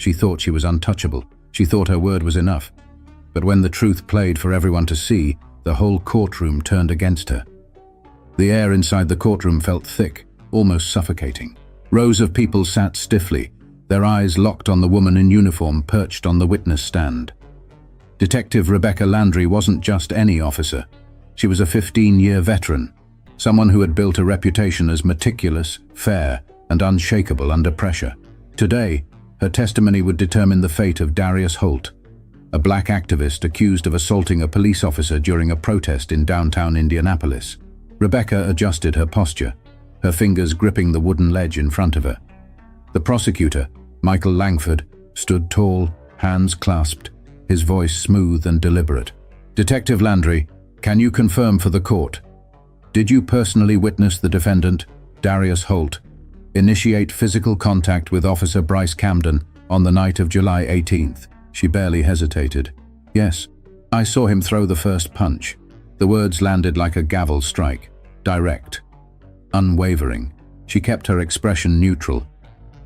She thought she was untouchable. She thought her word was enough. But when the truth played for everyone to see, the whole courtroom turned against her. The air inside the courtroom felt thick, almost suffocating. Rows of people sat stiffly, their eyes locked on the woman in uniform perched on the witness stand. Detective Rebecca Landry wasn't just any officer. She was a 15-year veteran, someone who had built a reputation as meticulous, fair, and unshakable under pressure. Today, her testimony would determine the fate of Darius Holt, a black activist accused of assaulting a police officer during a protest in downtown Indianapolis. Rebecca adjusted her posture, her fingers gripping the wooden ledge in front of her. The prosecutor, Michael Langford, stood tall, hands clasped, his voice smooth and deliberate. "Detective Landry, can you confirm for the court? Did you personally witness the defendant, Darius Holt, initiate physical contact with Officer Bryce Camden on the night of July 18th? She barely hesitated. "Yes, I saw him throw the first punch." The words landed like a gavel strike, direct, unwavering. She kept her expression neutral,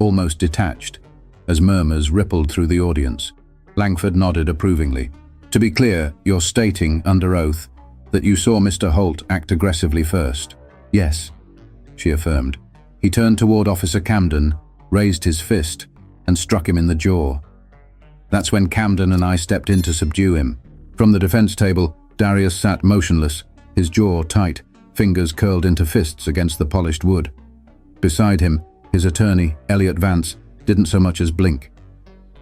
almost detached, as murmurs rippled through the audience. Langford nodded approvingly. "To be clear, you're stating, under oath, that you saw Mr. Holt act aggressively first?" "Yes," she affirmed. He turned toward Officer Camden, raised his fist, and struck him in the jaw. "That's when Camden and I stepped in to subdue him." From the defense table, Darius sat motionless, his jaw tight, fingers curled into fists against the polished wood. Beside him, his attorney, Elliot Vance, didn't so much as blink.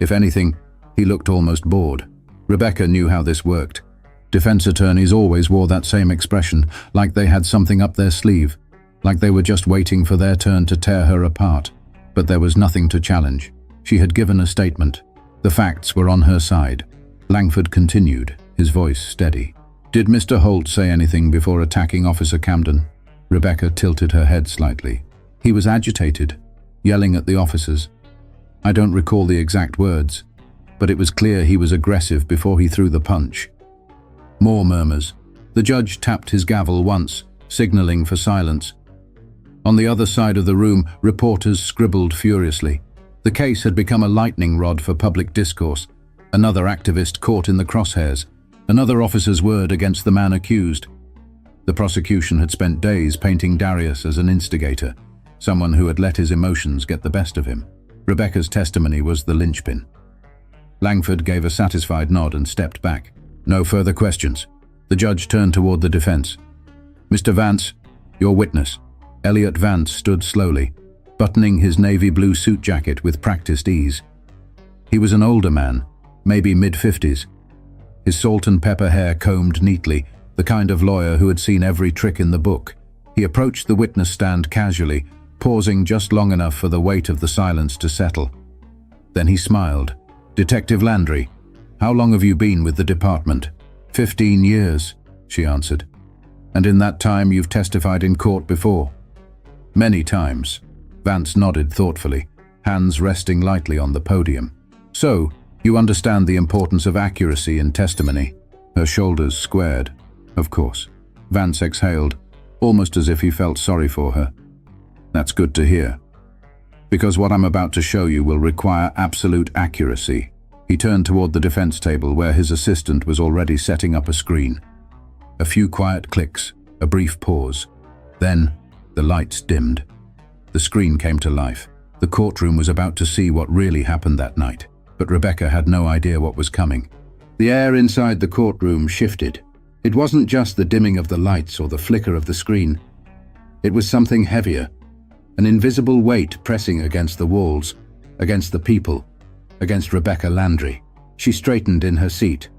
If anything, he looked almost bored. Rebecca knew how this worked. Defense attorneys always wore that same expression, like they had something up their sleeve, like they were just waiting for their turn to tear her apart. But there was nothing to challenge. She had given a statement. The facts were on her side. Langford continued, his voice steady. "Did Mr. Holt say anything before attacking Officer Camden?" Rebecca tilted her head slightly. "He was agitated, yelling at the officers. I don't recall the exact words, but it was clear he was aggressive before he threw the punch." More murmurs. The judge tapped his gavel once, signaling for silence. On the other side of the room, reporters scribbled furiously. The case had become a lightning rod for public discourse. Another activist caught in the crosshairs. Another officer's word against the man accused. The prosecution had spent days painting Darius as an instigator, someone who had let his emotions get the best of him. Rebecca's testimony was the linchpin. Langford gave a satisfied nod and stepped back. "No further questions." The judge turned toward the defense. "Mr. Vance, your witness." Elliot Vance stood slowly, buttoning his navy blue suit jacket with practiced ease. He was an older man, maybe mid-50s. His salt and pepper hair combed neatly, the kind of lawyer who had seen every trick in the book. He approached the witness stand casually, pausing just long enough for the weight of the silence to settle. Then he smiled. "Detective Landry, how long have you been with the department?" 15 years, she answered. "And in that time you've testified in court before?" "Many times." Vance nodded thoughtfully, hands resting lightly on the podium. "So, you understand the importance of accuracy in testimony?" Her shoulders squared. "Of course." Vance exhaled, almost as if he felt sorry for her. "That's good to hear. Because what I'm about to show you will require absolute accuracy." He turned toward the defense table where his assistant was already setting up a screen. A few quiet clicks, a brief pause. Then, the lights dimmed. The screen came to life. The courtroom was about to see what really happened that night, but Rebecca had no idea what was coming. The air inside the courtroom shifted. It wasn't just the dimming of the lights or the flicker of the screen. It was something heavier, an invisible weight pressing against the walls, against the people, against Rebecca Landry. She straightened in her seat,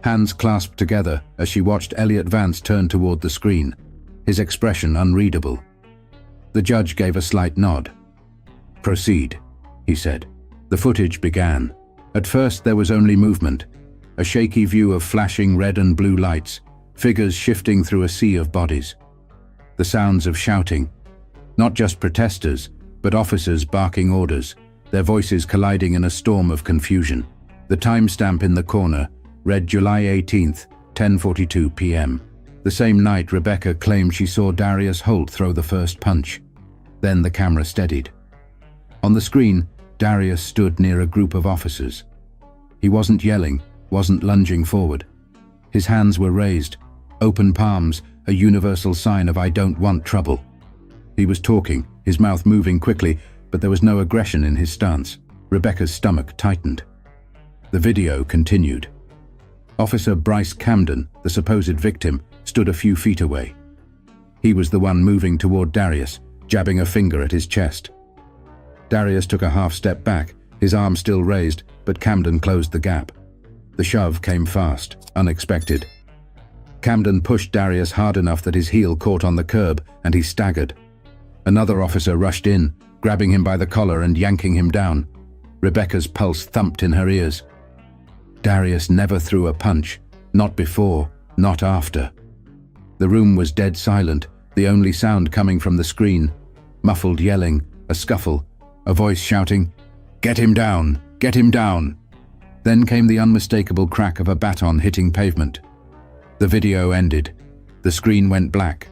hands clasped together as she watched Elliot Vance turn toward the screen, his expression unreadable. The judge gave a slight nod. "Proceed," he said. The footage began. At first there was only movement, a shaky view of flashing red and blue lights, figures shifting through a sea of bodies. The sounds of shouting, not just protesters, but officers barking orders, their voices colliding in a storm of confusion. The timestamp in the corner read July 18th, 10:42 p.m. The same night Rebecca claimed she saw Darius Holt throw the first punch. Then the camera steadied. On the screen, Darius stood near a group of officers. He wasn't yelling, wasn't lunging forward. His hands were raised, open palms, a universal sign of "I don't want trouble." He was talking, his mouth moving quickly, but there was no aggression in his stance. Rebecca's stomach tightened. The video continued. Officer Bryce Camden, the supposed victim, stood a few feet away. He was the one moving toward Darius, jabbing a finger at his chest. Darius took a half step back, his arm still raised, but Camden closed the gap. The shove came fast, unexpected. Camden pushed Darius hard enough that his heel caught on the curb and he staggered. Another officer rushed in, grabbing him by the collar and yanking him down. Rebecca's pulse thumped in her ears. Darius never threw a punch, not before, not after. The room was dead silent, the only sound coming from the screen. Muffled yelling, a scuffle, a voice shouting, "Get him down! Get him down!" Then came the unmistakable crack of a baton hitting pavement. The video ended. The screen went black.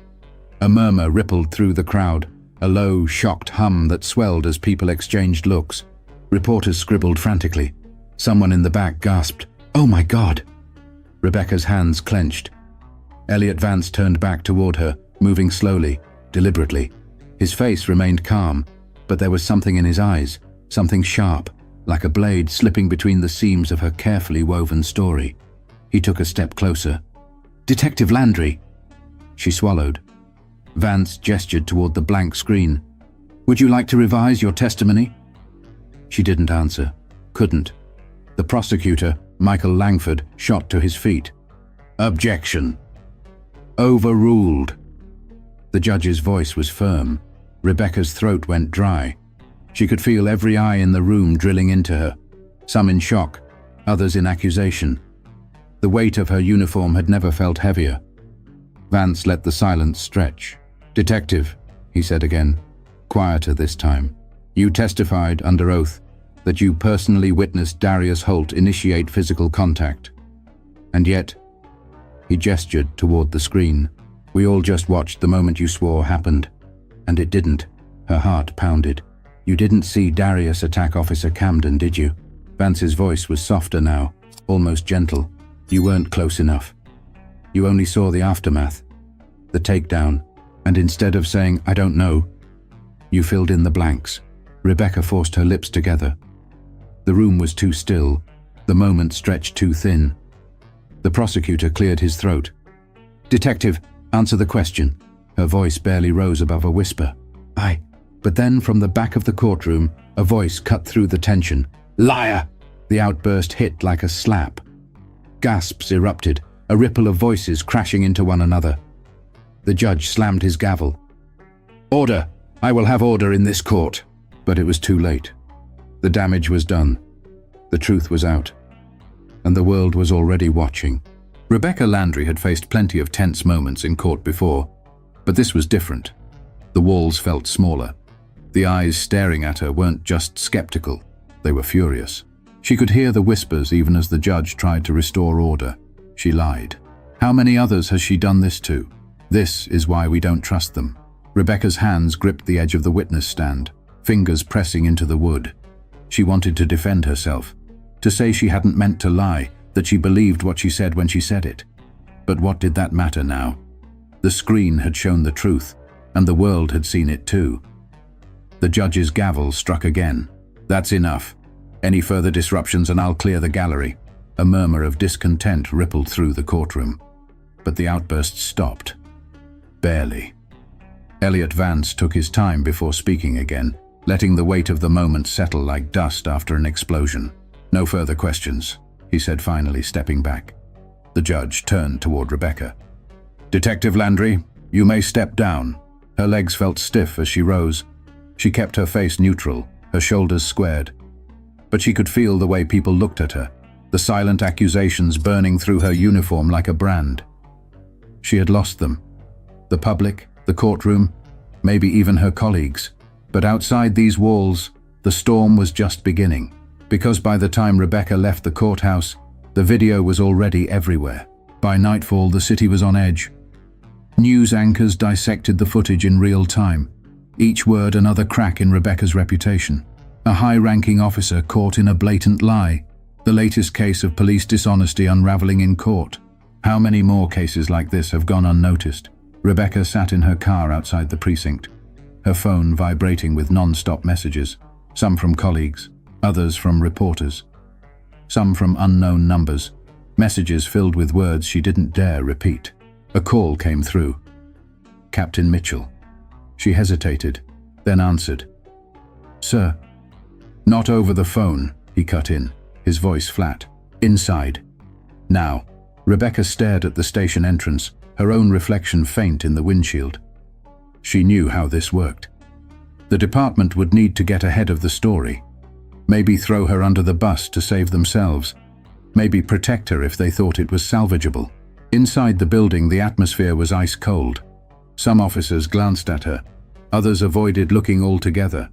A murmur rippled through the crowd, a low, shocked hum that swelled as people exchanged looks. Reporters scribbled frantically. Someone in the back gasped, "Oh my God!" Rebecca's hands clenched. Elliot Vance turned back toward her, moving slowly, deliberately. His face remained calm, but there was something in his eyes, something sharp, like a blade slipping between the seams of her carefully woven story. He took a step closer. "Detective Landry!" She swallowed. Vance gestured toward the blank screen. "Would you like to revise your testimony?" She didn't answer. Couldn't. The prosecutor, Michael Langford, shot to his feet. "Objection." "Overruled." The judge's voice was firm. Rebecca's throat went dry. She could feel every eye in the room drilling into her, some in shock, others in accusation. The weight of her uniform had never felt heavier. Vance let the silence stretch. "Detective," he said again, quieter this time, "you testified under oath that you personally witnessed Darius Holt initiate physical contact. And yet," he gestured toward the screen, "we all just watched the moment you swore happened. And it didn't." Her heart pounded. "You didn't see Darius attack Officer Camden, did you?" Vance's voice was softer now, almost gentle. "You weren't close enough. You only saw the aftermath, the takedown, and instead of saying, 'I don't know,' you filled in the blanks." Rebecca forced her lips together. The room was too still, the moment stretched too thin. The prosecutor cleared his throat. "Detective, answer the question." Her voice barely rose above a whisper. "I..." But then from the back of the courtroom, a voice cut through the tension. "Liar!" The outburst hit like a slap. Gasps erupted, a ripple of voices crashing into one another. The judge slammed his gavel. "Order! I will have order in this court." But it was too late. The damage was done. The truth was out. And the world was already watching. Rebecca Landry had faced plenty of tense moments in court before, but this was different. The walls felt smaller. The eyes staring at her weren't just skeptical, they were furious. She could hear the whispers even as the judge tried to restore order. She lied. How many others has she done this to? This is why we don't trust them. Rebecca's hands gripped the edge of the witness stand, fingers pressing into the wood. She wanted to defend herself, to say she hadn't meant to lie, that she believed what she said when she said it. But what did that matter now? The screen had shown the truth, and the world had seen it too. The judge's gavel struck again. "That's enough. Any further disruptions and I'll clear the gallery." A murmur of discontent rippled through the courtroom. But the outburst stopped. Barely. Elliot Vance took his time before speaking again, letting the weight of the moment settle like dust after an explosion. "No further questions," he said, finally stepping back. The judge turned toward Rebecca. "Detective Landry, you may step down." Her legs felt stiff as she rose. She kept her face neutral, her shoulders squared. But she could feel the way people looked at her, the silent accusations burning through her uniform like a brand. She had lost them. The public, the courtroom, maybe even her colleagues. But outside these walls, the storm was just beginning. Because by the time Rebecca left the courthouse, the video was already everywhere. By nightfall, the city was on edge. News anchors dissected the footage in real time, each word another crack in Rebecca's reputation. A high-ranking officer caught in a blatant lie. The latest case of police dishonesty unraveling in court. How many more cases like this have gone unnoticed? Rebecca sat in her car outside the precinct, her phone vibrating with non-stop messages, some from colleagues, others from reporters, some from unknown numbers, messages filled with words she didn't dare repeat. A call came through. Captain Mitchell. She hesitated, then answered. "Sir." "Not over the phone," he cut in, his voice flat. "Inside. Now." Rebecca stared at the station entrance, her own reflection faint in the windshield. She knew how this worked. The department would need to get ahead of the story. Maybe throw her under the bus to save themselves. Maybe protect her if they thought it was salvageable. Inside the building, the atmosphere was ice cold. Some officers glanced at her. Others avoided looking altogether.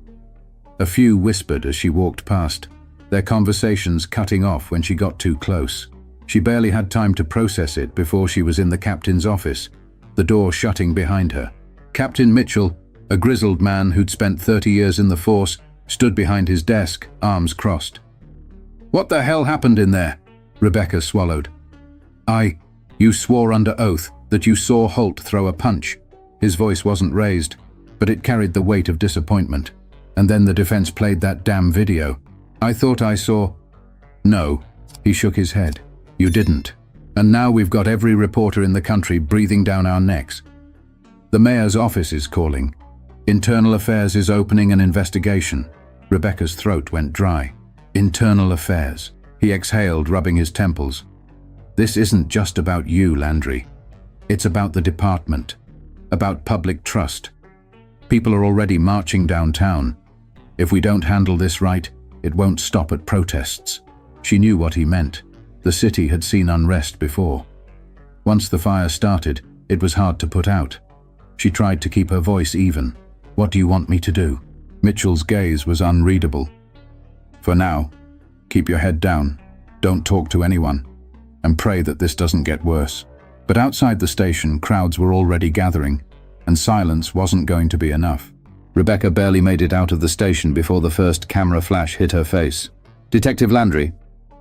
A few whispered as she walked past, their conversations cutting off when she got too close. She barely had time to process it before she was in the captain's office, the door shutting behind her. Captain Mitchell, a grizzled man who'd spent 30 years in the force, stood behind his desk, arms crossed. "What the hell happened in there?" Rebecca swallowed. You swore under oath that you saw Holt throw a punch." His voice wasn't raised, but it carried the weight of disappointment. "And then the defense played that damn video. I thought I saw—" "No," he shook his head. "You didn't. And now we've got every reporter in the country breathing down our necks. The mayor's office is calling. Internal Affairs is opening an investigation." Rebecca's throat went dry. "Internal Affairs." He exhaled, rubbing his temples. "This isn't just about you, Landry. It's about the department, about public trust. People are already marching downtown. If we don't handle this right, it won't stop at protests." She knew what he meant. The city had seen unrest before. Once the fire started, it was hard to put out. She tried to keep her voice even. "What do you want me to do?" Mitchell's gaze was unreadable. "For now, keep your head down, don't talk to anyone, and pray that this doesn't get worse." But outside the station, crowds were already gathering, and silence wasn't going to be enough. Rebecca barely made it out of the station before the first camera flash hit her face. "Detective Landry,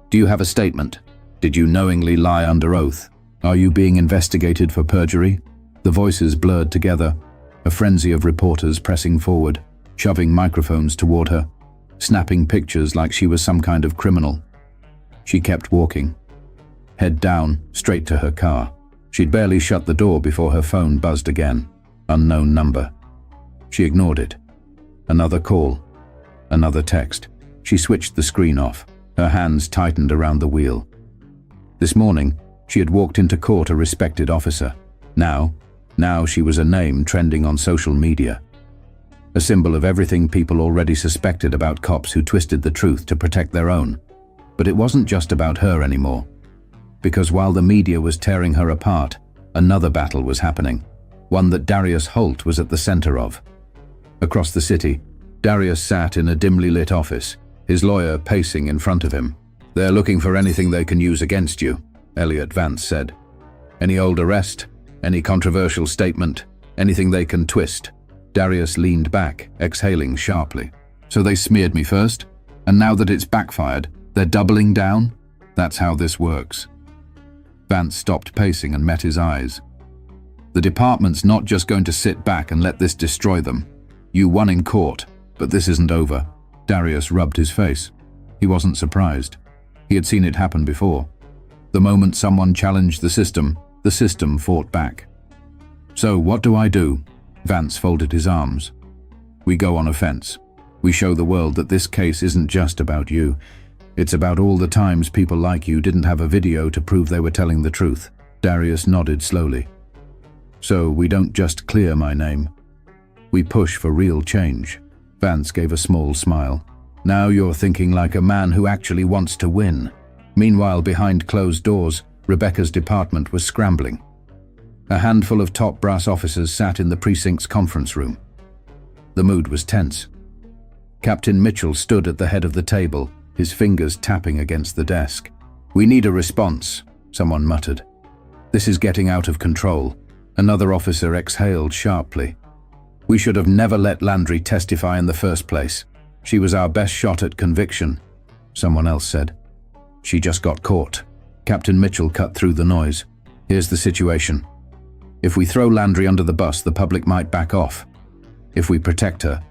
do you have a statement? Did you knowingly lie under oath? Are you being investigated for perjury?" The voices blurred together, a frenzy of reporters pressing forward, shoving microphones toward her, snapping pictures like she was some kind of criminal. She kept walking, head down, straight to her car. She'd barely shut the door before her phone buzzed again. Unknown number. She ignored it. Another call. Another text. She switched the screen off. Her hands tightened around the wheel. This morning, she had walked into court a respected officer. Now she was a name trending on social media. A symbol of everything people already suspected about cops who twisted the truth to protect their own. But it wasn't just about her anymore. Because while the media was tearing her apart, another battle was happening. One that Darius Holt was at the center of. Across the city, Darius sat in a dimly lit office, his lawyer pacing in front of him. "They're looking for anything they can use against you," Elliot Vance said. "Any old arrest, any controversial statement, anything they can twist." Darius leaned back, exhaling sharply. "So they smeared me first, and now that it's backfired, they're doubling down? That's how this works." Vance stopped pacing and met his eyes. "The department's not just going to sit back and let this destroy them. You won in court, but this isn't over." Darius rubbed his face. He wasn't surprised. He had seen it happen before. The moment someone challenged the system fought back. "So what do I do?" Vance folded his arms. "We go on offense. We show the world that this case isn't just about you. It's about all the times people like you didn't have a video to prove they were telling the truth." Darius nodded slowly. "So we don't just clear my name. We push for real change." Vance gave a small smile. "Now you're thinking like a man who actually wants to win." Meanwhile, behind closed doors, Rebecca's department was scrambling. A handful of top brass officers sat in the precinct's conference room. The mood was tense. Captain Mitchell stood at the head of the table, his fingers tapping against the desk. "We need a response," someone muttered. "This is getting out of control." Another officer exhaled sharply. "We should have never let Landry testify in the first place." She was our best shot at conviction, someone else said. She just got caught. Captain Mitchell cut through the noise. Here's the situation. If we throw Landry under the bus, the public might back off. If we protect her,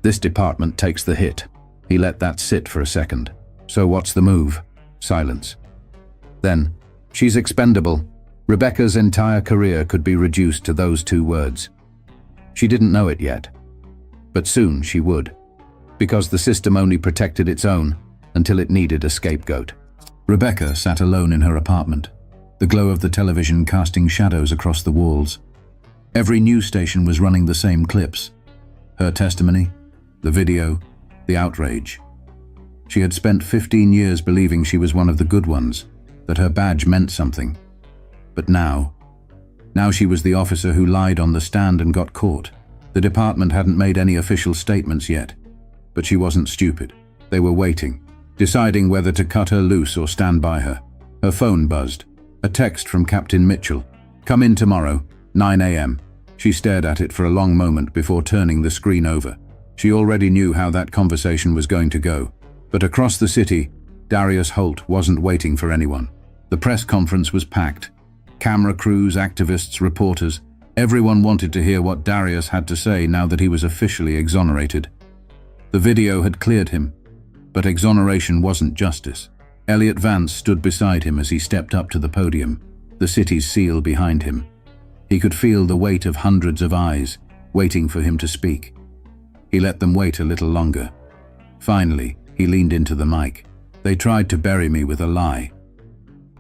this department takes the hit. He let that sit for a second. So what's the move? Silence. Then, she's expendable. Rebecca's entire career could be reduced to those 2 words. She didn't know it yet, but soon she would, because the system only protected its own until it needed a scapegoat. Rebecca sat alone in her apartment, the glow of the television casting shadows across the walls. Every news station was running the same clips. Her testimony, the video, the outrage. She had spent 15 years believing she was one of the good ones, that her badge meant something. But now she was the officer who lied on the stand and got caught. The department hadn't made any official statements yet, but she wasn't stupid. They were waiting, deciding whether to cut her loose or stand by her. Her phone buzzed. A text from Captain Mitchell. Come in tomorrow, 9 a.m. She stared at it for a long moment before turning the screen over. She already knew how that conversation was going to go. But across the city, Darius Holt wasn't waiting for anyone. The press conference was packed. Camera crews, activists, reporters, everyone wanted to hear what Darius had to say now that he was officially exonerated. The video had cleared him, but exoneration wasn't justice. Elliot Vance stood beside him as he stepped up to the podium, the city's seal behind him. He could feel the weight of hundreds of eyes, waiting for him to speak. He let them wait a little longer. Finally, he leaned into the mic. They tried to bury me with a lie.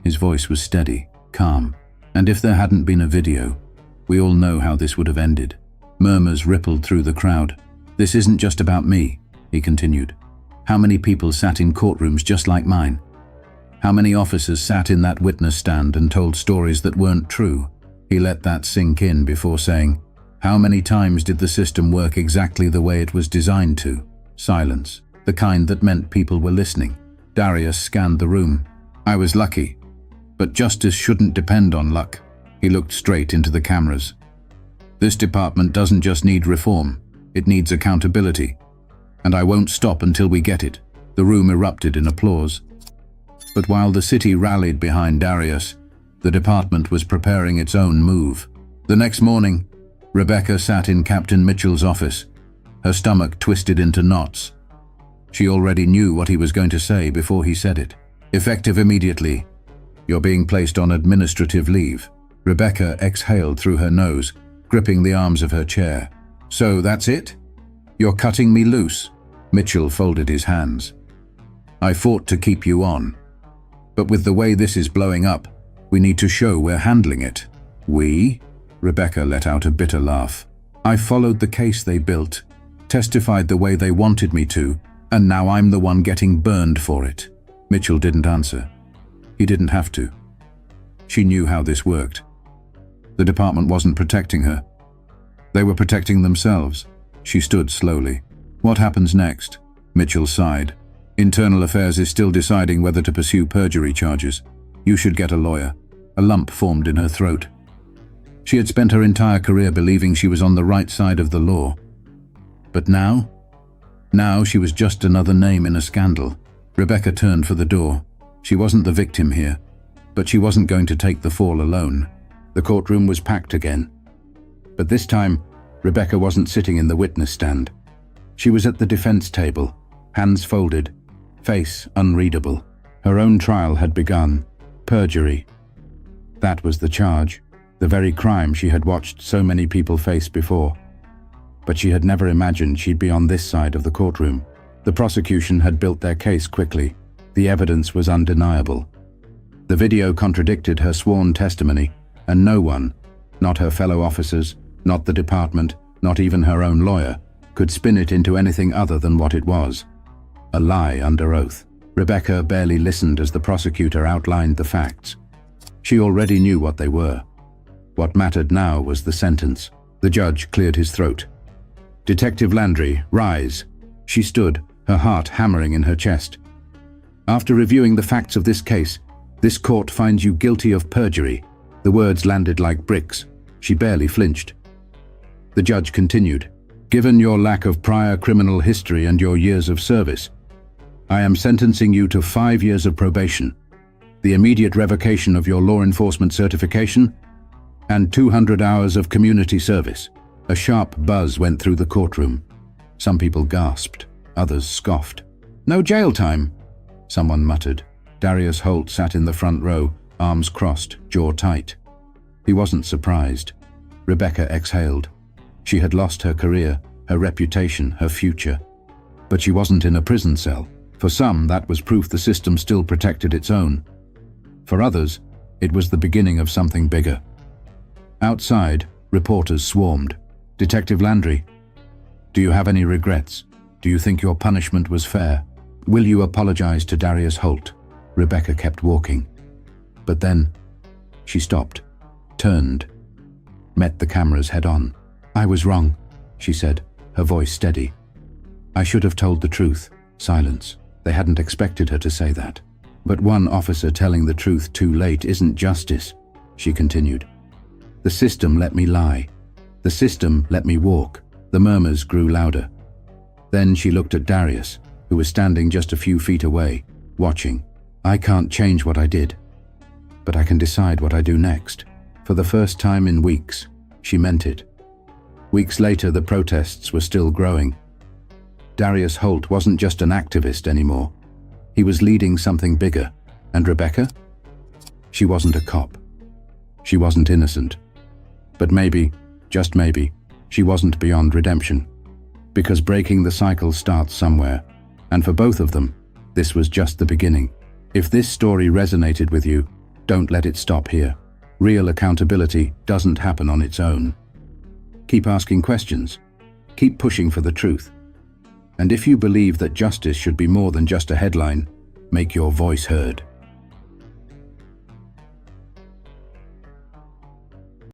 His voice was steady, calm, and if there hadn't been a video, we all know how this would have ended. Murmurs rippled through the crowd. This isn't just about me, he continued. How many people sat in courtrooms just like mine? How many officers sat in that witness stand and told stories that weren't true? He let that sink in before saying, how many times did the system work exactly the way it was designed to? Silence, the kind that meant people were listening. Darius scanned the room. I was lucky, but justice shouldn't depend on luck. He looked straight into the cameras. This department doesn't just need reform, it needs accountability. And I won't stop until we get it. The room erupted in applause. But while the city rallied behind Darius, the department was preparing its own move. The next morning, Rebecca sat in Captain Mitchell's office, her stomach twisted into knots. She already knew what he was going to say before he said it. Effective immediately. You're being placed on administrative leave. Rebecca exhaled through her nose, gripping the arms of her chair. So that's it? You're cutting me loose? Mitchell folded his hands. I fought to keep you on. But with the way this is blowing up, we need to show we're handling it. We? Rebecca let out a bitter laugh. I followed the case they built, testified the way they wanted me to, and now I'm the one getting burned for it. Mitchell didn't answer. He didn't have to. She knew how this worked. The department wasn't protecting her. They were protecting themselves. She stood slowly. What happens next? Mitchell sighed. Internal Affairs is still deciding whether to pursue perjury charges. You should get a lawyer. A lump formed in her throat. She had spent her entire career believing she was on the right side of the law. But now? Now she was just another name in a scandal. Rebecca turned for the door. She wasn't the victim here, but she wasn't going to take the fall alone. The courtroom was packed again. But this time, Rebecca wasn't sitting in the witness stand. She was at the defense table, hands folded, face unreadable. Her own trial had begun. Perjury. That was the charge, the very crime she had watched so many people face before. But she had never imagined she'd be on this side of the courtroom. The prosecution had built their case quickly. The evidence was undeniable. The video contradicted her sworn testimony, and no one, not her fellow officers, not the department, not even her own lawyer, could spin it into anything other than what it was. A lie under oath. Rebecca barely listened as the prosecutor outlined the facts. She already knew what they were. What mattered now was the sentence. The judge cleared his throat. Detective Landry, rise. She stood, her heart hammering in her chest. After reviewing the facts of this case, this court finds you guilty of perjury. The words landed like bricks. She barely flinched. The judge continued. Given your lack of prior criminal history and your years of service, I am sentencing you to 5 years of probation, the immediate revocation of your law enforcement certification, and 200 hours of community service. A sharp buzz went through the courtroom. Some people gasped, others scoffed. No jail time, someone muttered. Darius Holt sat in the front row, arms crossed, jaw tight. He wasn't surprised. Rebecca exhaled. She had lost her career, her reputation, her future. But she wasn't in a prison cell. For some, that was proof the system still protected its own. For others, it was the beginning of something bigger. Outside, reporters swarmed. Detective Landry, do you have any regrets? Do you think your punishment was fair? Will you apologize to Darius Holt? Rebecca kept walking. But then, she stopped, turned, met the cameras head-on. I was wrong, she said, her voice steady. I should have told the truth. Silence. They hadn't expected her to say that. But one officer telling the truth too late isn't justice, she continued. The system let me lie. The system let me walk. The murmurs grew louder. Then she looked at Darius, who was standing just a few feet away, watching. I can't change what I did, but I can decide what I do next. For the first time in weeks, she meant it. Weeks later, the protests were still growing. Darius Holt wasn't just an activist anymore. He was leading something bigger. And Rebecca? She wasn't a cop. She wasn't innocent. But maybe, just maybe, she wasn't beyond redemption. Because breaking the cycle starts somewhere. And for both of them, this was just the beginning. If this story resonated with you, don't let it stop here. Real accountability doesn't happen on its own. Keep asking questions. Keep pushing for the truth. And if you believe that justice should be more than just a headline, make your voice heard.